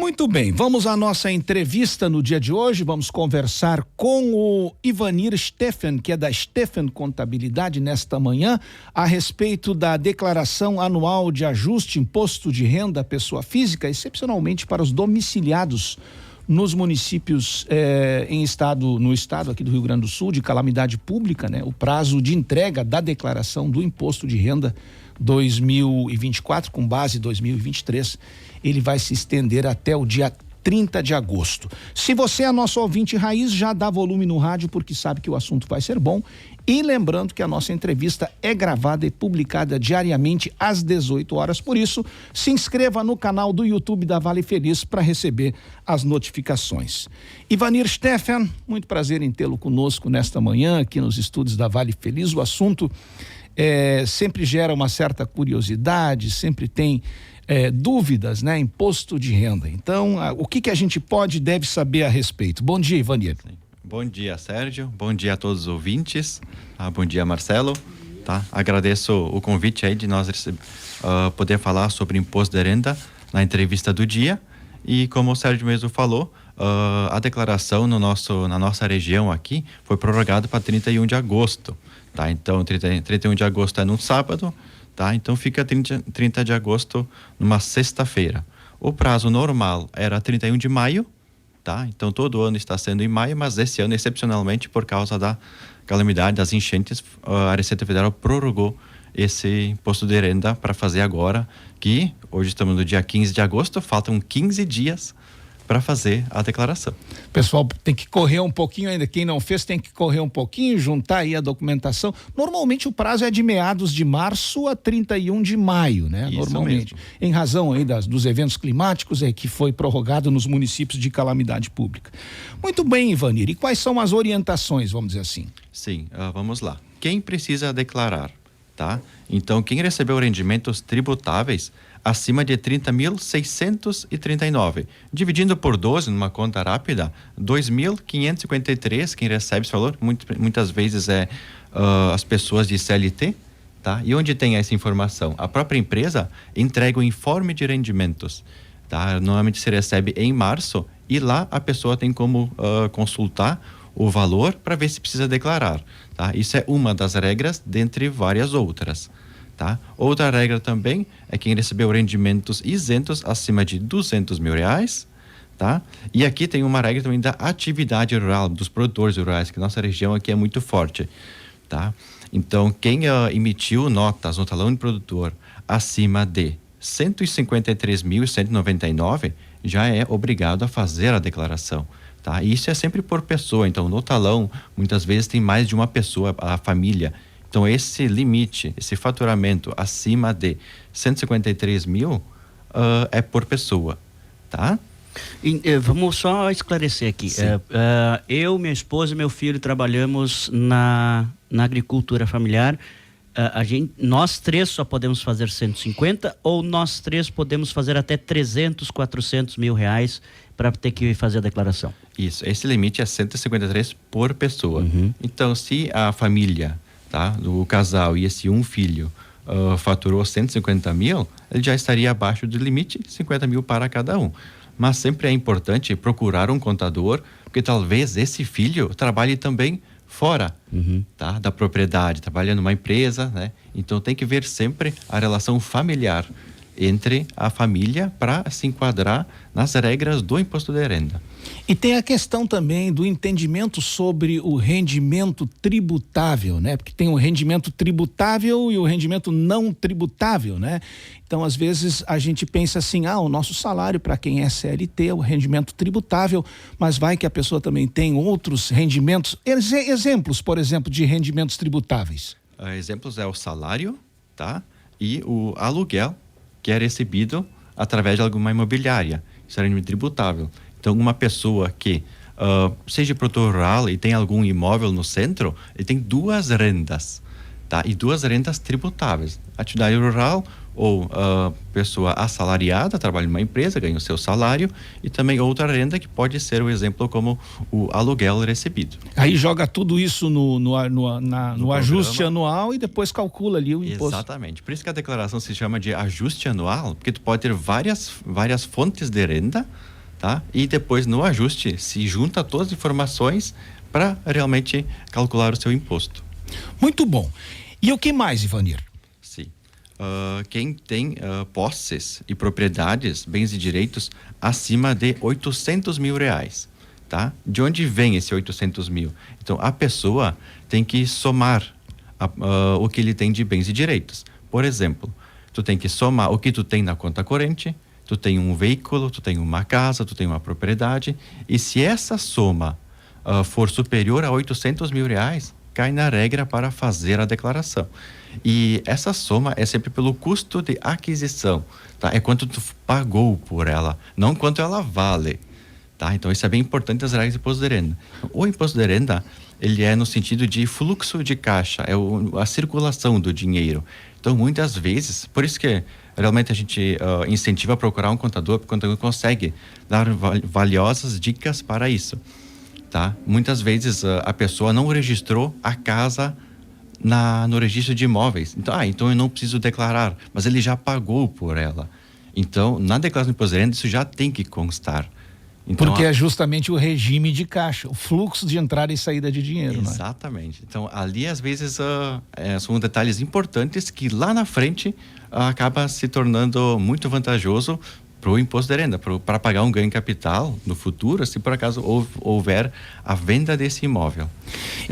Muito bem, vamos à nossa entrevista no dia de hoje. Vamos conversar com o Ivanir Steffen, que é da Steffen Contabilidade, nesta manhã, a respeito da declaração anual de ajuste imposto de renda à pessoa física, excepcionalmente para os domiciliados nos municípios no estado aqui do Rio Grande do Sul, de calamidade pública, né? O prazo de entrega da declaração do imposto de renda 2024, com base em 2023, ele vai se estender até o dia 30 de agosto. Se você é nosso ouvinte raiz, já dá volume no rádio, porque sabe que o assunto vai ser bom. E lembrando que a nossa entrevista é gravada e publicada diariamente às 18 horas. Por isso, se inscreva no canal do YouTube da Vale Feliz para receber as notificações. Ivanir Steffen, muito prazer em tê-lo conosco nesta manhã, aqui nos estúdios da Vale Feliz. O assunto sempre gera uma certa curiosidade, sempre tem dúvidas, né? Imposto de renda. Então, o que a gente pode e deve saber a respeito? Bom dia, Ivanir. Bom dia, Sérgio. Bom dia a todos os ouvintes. Bom dia, Marcelo. Tá? Agradeço o convite aí de nós poder falar sobre imposto de renda na entrevista do dia. E como o Sérgio mesmo falou, a declaração na nossa região aqui foi prorrogada para 31 de agosto. Tá? Então, 31 de agosto é no sábado. Tá? Então fica 30 de agosto numa sexta-feira. O prazo normal era 31 de maio, tá? Então todo ano está sendo em maio, mas esse ano, excepcionalmente, por causa da calamidade, das enchentes, a Receita Federal prorrogou esse imposto de renda para fazer agora, que hoje estamos no dia 15 de agosto, faltam 15 dias para fazer a declaração. Pessoal, tem que correr um pouquinho ainda. Quem não fez tem que correr um pouquinho, juntar aí a documentação. Normalmente o prazo é de meados de março a 31 de maio, né? Isso normalmente. Mesmo. Em razão aí dos eventos climáticos que foi prorrogado nos municípios de calamidade pública. Muito bem, Ivanir. E quais são as orientações, vamos dizer assim? Sim, vamos lá. Quem precisa declarar, tá? Então, quem recebeu rendimentos tributáveis acima de 30.639, dividindo por 12 numa conta rápida, 2.553, quem recebe esse valor, muitas vezes as pessoas de CLT, tá? E onde tem essa informação? A própria empresa entrega o informe de rendimentos, tá? Normalmente se recebe em março e lá a pessoa tem como consultar o valor para ver se precisa declarar, tá? Isso é uma das regras, dentre várias outras. Tá? Outra regra também é quem recebeu rendimentos isentos acima de R$200 mil, tá? E aqui tem uma regra também da atividade rural, dos produtores rurais, que nossa região aqui é muito forte, tá? Então, quem emitiu notas no talão de produtor acima de R$153.199 já é obrigado a fazer a declaração, tá? E isso é sempre por pessoa, então no talão muitas vezes tem mais de uma pessoa, a família. Então, esse limite, esse faturamento acima de 153 mil é por pessoa, tá? Vamos só esclarecer aqui. Eu, minha esposa e meu filho trabalhamos na agricultura familiar. Nós três só podemos fazer 150 ou nós três podemos fazer até 300, 400 mil reais para ter que fazer a declaração? Isso, esse limite é 153 por pessoa. Uhum. Então, se a família, tá, o casal e esse um filho faturou 150 mil, ele já estaria abaixo do limite, 50 mil para cada um. Mas sempre é importante procurar um contador, porque talvez esse filho trabalhe também fora, tá, da propriedade, trabalha numa empresa, né? Então tem que ver sempre a relação familiar entre a família para se enquadrar nas regras do imposto de renda. E tem a questão também do entendimento sobre o rendimento tributável, né? Porque tem o rendimento tributável e o rendimento não tributável, né? Então, às vezes, a gente pensa assim, o nosso salário para quem é CLT é o rendimento tributável, mas vai que a pessoa também tem outros rendimentos. Exemplos, por exemplo, de rendimentos tributáveis. Exemplos é o salário, tá? E o aluguel, que é recebido através de alguma imobiliária. Isso é rendimento tributável. Então, uma pessoa que seja produtor rural e tem algum imóvel no centro, ele tem duas rendas, tá? E duas rendas tributáveis. Atividade rural ou pessoa assalariada, trabalha numa empresa, ganha o seu salário, e também outra renda que pode ser o exemplo como o aluguel recebido. Aí joga tudo isso no ajuste anual e depois calcula ali o imposto. Exatamente. Por isso que a declaração se chama de ajuste anual, porque tu pode ter várias fontes de renda, tá? E depois no ajuste se junta todas as informações para realmente calcular o seu imposto. Muito bom. E o que mais, Ivanir? Sim. Quem tem posses e propriedades, bens e direitos acima de R$800 mil, tá? De onde vem esse 800 mil? Então, a pessoa tem que somar o que ele tem de bens e direitos. Por exemplo, tu tem que somar o que tu tem na conta corrente, tu tem um veículo, tu tem uma casa, tu tem uma propriedade, e se essa soma for superior a R$800 mil, cai na regra para fazer a declaração. E essa soma é sempre pelo custo de aquisição, tá? É quanto tu pagou por ela, não quanto ela vale, tá? Então isso é bem importante as regras do imposto de renda. O imposto de renda, ele é no sentido de fluxo de caixa, é a circulação do dinheiro. Então muitas vezes, por isso que realmente a gente incentiva a procurar um contador, porque o contador consegue dar valiosas dicas para isso, tá? Muitas vezes a pessoa não registrou a casa no registro de imóveis. Então eu não preciso declarar, mas ele já pagou por ela. Então, na declaração de imposto de renda, isso já tem que constar. Então, porque é justamente o regime de caixa, o fluxo de entrada e saída de dinheiro. Exatamente. Né? Então, ali, às vezes, são detalhes importantes que lá na frente acaba se tornando muito vantajoso para o imposto de renda, para pagar um ganho em capital no futuro, se por acaso houver a venda desse imóvel.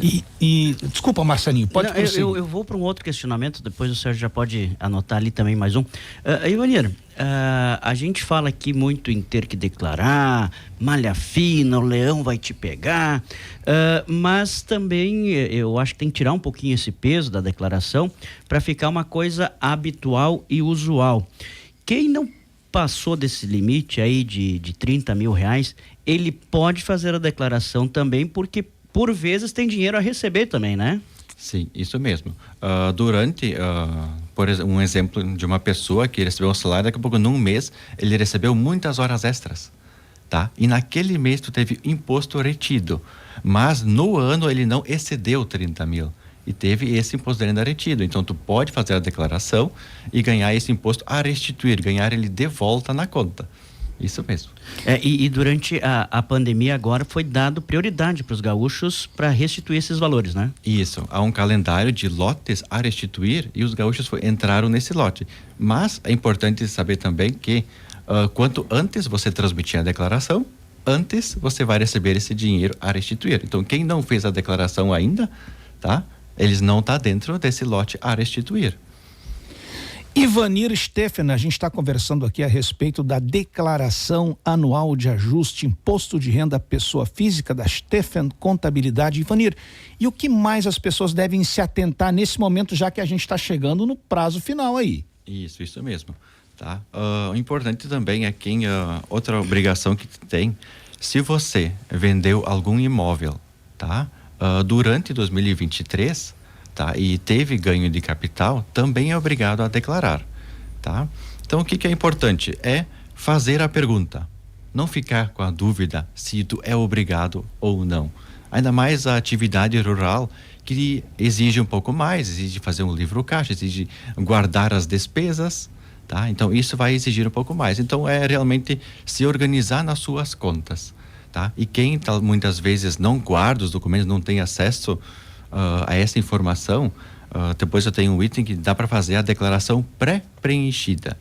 E desculpa, Marcelinho, pode prosseguir. Eu vou para um outro questionamento, depois o Sérgio já pode anotar ali também mais um. Ivanir, a gente fala aqui muito em ter que declarar, malha fina, o leão vai te pegar, mas também eu acho que tem que tirar um pouquinho esse peso da declaração para ficar uma coisa habitual e usual. Quem não passou desse limite aí de R$30 mil, ele pode fazer a declaração também, porque por vezes tem dinheiro a receber também, né? Sim, isso mesmo. Por exemplo, um exemplo de uma pessoa que recebeu um salário, daqui a pouco num mês ele recebeu muitas horas extras, tá? E naquele mês tu teve imposto retido, mas no ano ele não excedeu 30 mil. E teve esse imposto de renda retido. Então, tu pode fazer a declaração e ganhar esse imposto a restituir, ganhar ele de volta na conta. Isso mesmo. E durante a pandemia agora foi dado prioridade para os gaúchos para restituir esses valores, né? Isso. Há um calendário de lotes a restituir e os gaúchos entraram nesse lote. Mas é importante saber também que quanto antes você transmitir a declaração, antes você vai receber esse dinheiro a restituir. Então, quem não fez a declaração ainda, tá? Eles não estão dentro desse lote a restituir. Ivanir Steffen, a gente está conversando aqui a respeito da declaração anual de ajuste imposto de renda pessoa física da Steffen Contabilidade. Ivanir, e o que mais as pessoas devem se atentar nesse momento, já que a gente está chegando no prazo final aí? Isso mesmo, tá? O importante também é outra obrigação que tem, se você vendeu algum imóvel, tá? Durante 2023, tá? E teve ganho de capital, também é obrigado a declarar, tá? Então, o que é importante? É fazer a pergunta, não ficar com a dúvida se tu é obrigado ou não. Ainda mais a atividade rural, que exige um pouco mais, exige fazer um livro caixa, exige guardar as despesas, tá? Então, isso vai exigir um pouco mais. Então, é realmente se organizar nas suas contas. Tá? E quem muitas vezes não guarda os documentos, não tem acesso a essa informação, depois eu tenho um item que dá para fazer a declaração pré-preenchida.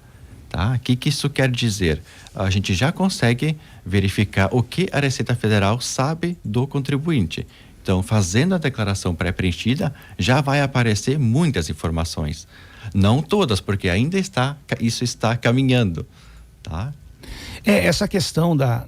Tá? O que isso quer dizer? A gente já consegue verificar o que a Receita Federal sabe do contribuinte. Então, fazendo a declaração pré-preenchida, já vai aparecer muitas informações. Não todas, porque ainda isso está caminhando. Tá? Essa questão da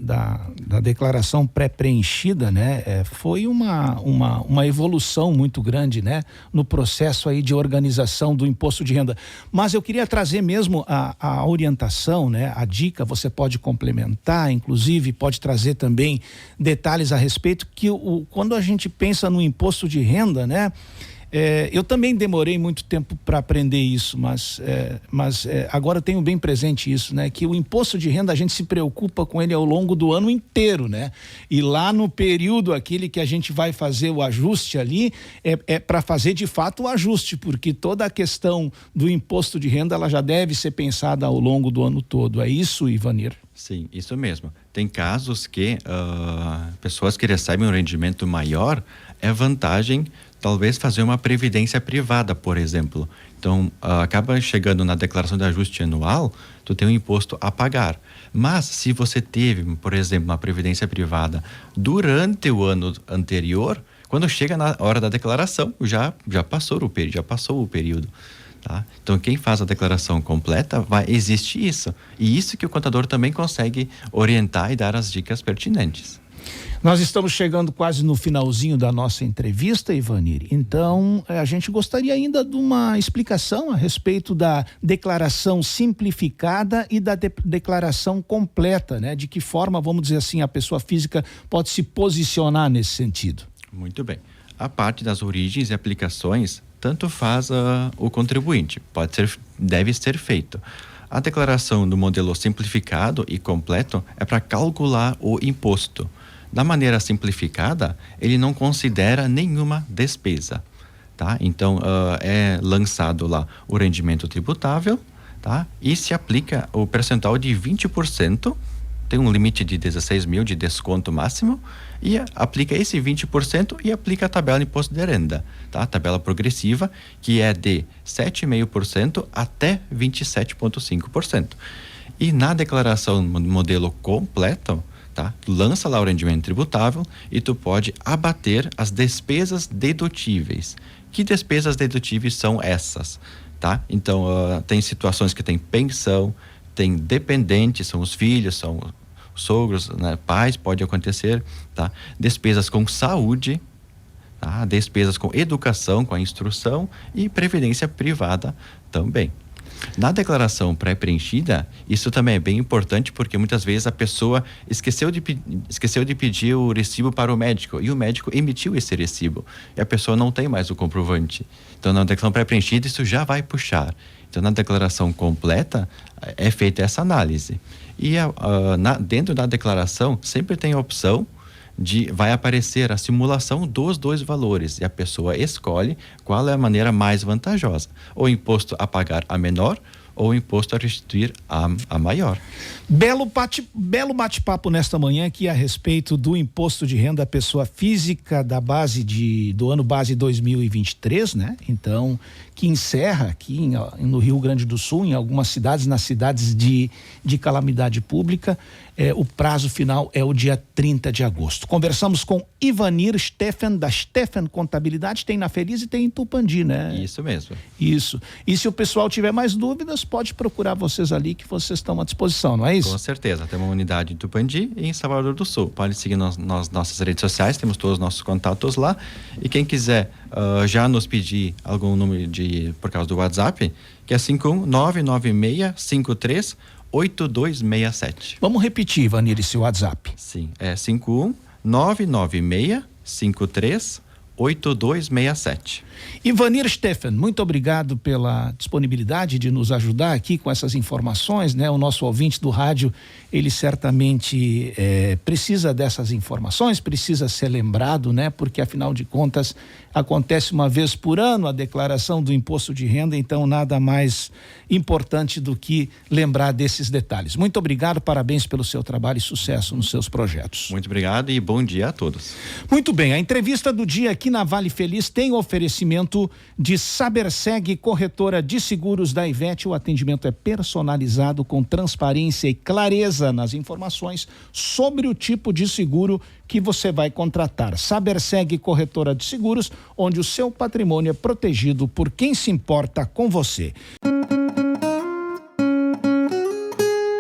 declaração pré-preenchida, né, foi uma evolução muito grande, né, no processo aí de organização do imposto de renda. Mas eu queria trazer mesmo a orientação, né, a dica, você pode complementar, inclusive pode trazer também detalhes a respeito que quando a gente pensa no imposto de renda, né, Eu também demorei muito tempo para aprender isso, mas agora eu tenho bem presente isso, né? Que o imposto de renda a gente se preocupa com ele ao longo do ano inteiro, né? E lá no período aquele que a gente vai fazer o ajuste ali, é para fazer de fato o ajuste, porque toda a questão do imposto de renda ela já deve ser pensada ao longo do ano todo. É isso, Ivanir? Sim, isso mesmo. Tem casos que pessoas que recebem um rendimento maior, é vantagem talvez fazer uma previdência privada, por exemplo. Então, acaba chegando na declaração de ajuste anual, tu tem um imposto a pagar. Mas, se você teve, por exemplo, uma previdência privada durante o ano anterior, quando chega na hora da declaração, já passou o período. Tá? Então, quem faz a declaração completa, existe isso. E isso que o contador também consegue orientar e dar as dicas pertinentes. Nós estamos chegando quase no finalzinho da nossa entrevista, Ivanir. Então, a gente gostaria ainda de uma explicação a respeito da declaração simplificada e da declaração completa, né? De que forma, vamos dizer assim, a pessoa física pode se posicionar nesse sentido. Muito bem. A parte das origens e aplicações, tanto faz o contribuinte, deve ser feito. A declaração do modelo simplificado e completo é para calcular o imposto. Da maneira simplificada, ele não considera nenhuma despesa, tá? Então, é lançado lá o rendimento tributável, tá? E se aplica o percentual de 20%, tem um limite de 16 mil de desconto máximo, e aplica esse 20% e aplica a tabela de imposto de renda, tá? A tabela progressiva, que é de 7,5% até 27,5%. E na declaração modelo completo, tá? Lança lá o rendimento tributável e tu pode abater as despesas dedutíveis. Que despesas dedutíveis são essas? Tá? Então, tem situações que tem pensão, tem dependentes, são os filhos, são os sogros, né? Pais, pode acontecer, tá? Despesas com saúde, tá? Despesas com educação, com a instrução e previdência privada também. Na declaração pré-preenchida, isso também é bem importante porque muitas vezes a pessoa esqueceu de pedir o recibo para o médico e o médico emitiu esse recibo e a pessoa não tem mais o comprovante. Então, na declaração pré-preenchida, isso já vai puxar. Então, na declaração completa, é feita essa análise. E dentro da declaração, sempre tem a opção vai aparecer a simulação dos dois valores e a pessoa escolhe qual é a maneira mais vantajosa. O imposto a pagar a menor ou o imposto a restituir a maior. Belo bate-papo nesta manhã aqui a respeito do imposto de renda à pessoa física do ano base 2023, né? Então, que encerra aqui no Rio Grande do Sul, em algumas cidades, nas cidades de calamidade pública. O prazo final é o dia 30 de agosto. Conversamos com Ivanir Steffen, da Steffen Contabilidade, tem na Feliz e tem em Tupandi, né? Isso mesmo. Isso. E se o pessoal tiver mais dúvidas, pode procurar vocês ali que vocês estão à disposição, não é isso? Com certeza. Tem uma unidade em Tupandi e em Salvador do Sul. Pode seguir nas nossas redes sociais, temos todos os nossos contatos lá. E quem quiser já nos pedir algum número por causa do WhatsApp, que é 51996538267. Vamos repetir, Ivanir, esse WhatsApp. Sim, é 51996538267. Ivanir Steffen, muito obrigado pela disponibilidade de nos ajudar aqui com essas informações, né? O nosso ouvinte do rádio, ele certamente precisa dessas informações, precisa ser lembrado, né? Porque afinal de contas acontece uma vez por ano a declaração do imposto de renda, então nada mais importante do que lembrar desses detalhes. Muito obrigado, parabéns pelo seu trabalho e sucesso nos seus projetos. Muito obrigado e bom dia a todos. Muito bem, a entrevista do dia aqui na Vale Feliz tem oferecimento de Saberseg, corretora de seguros da Ivete. O atendimento é personalizado com transparência e clareza nas informações sobre o tipo de seguro que você vai contratar. Saberseg, corretora de seguros, onde o seu patrimônio é protegido por quem se importa com você.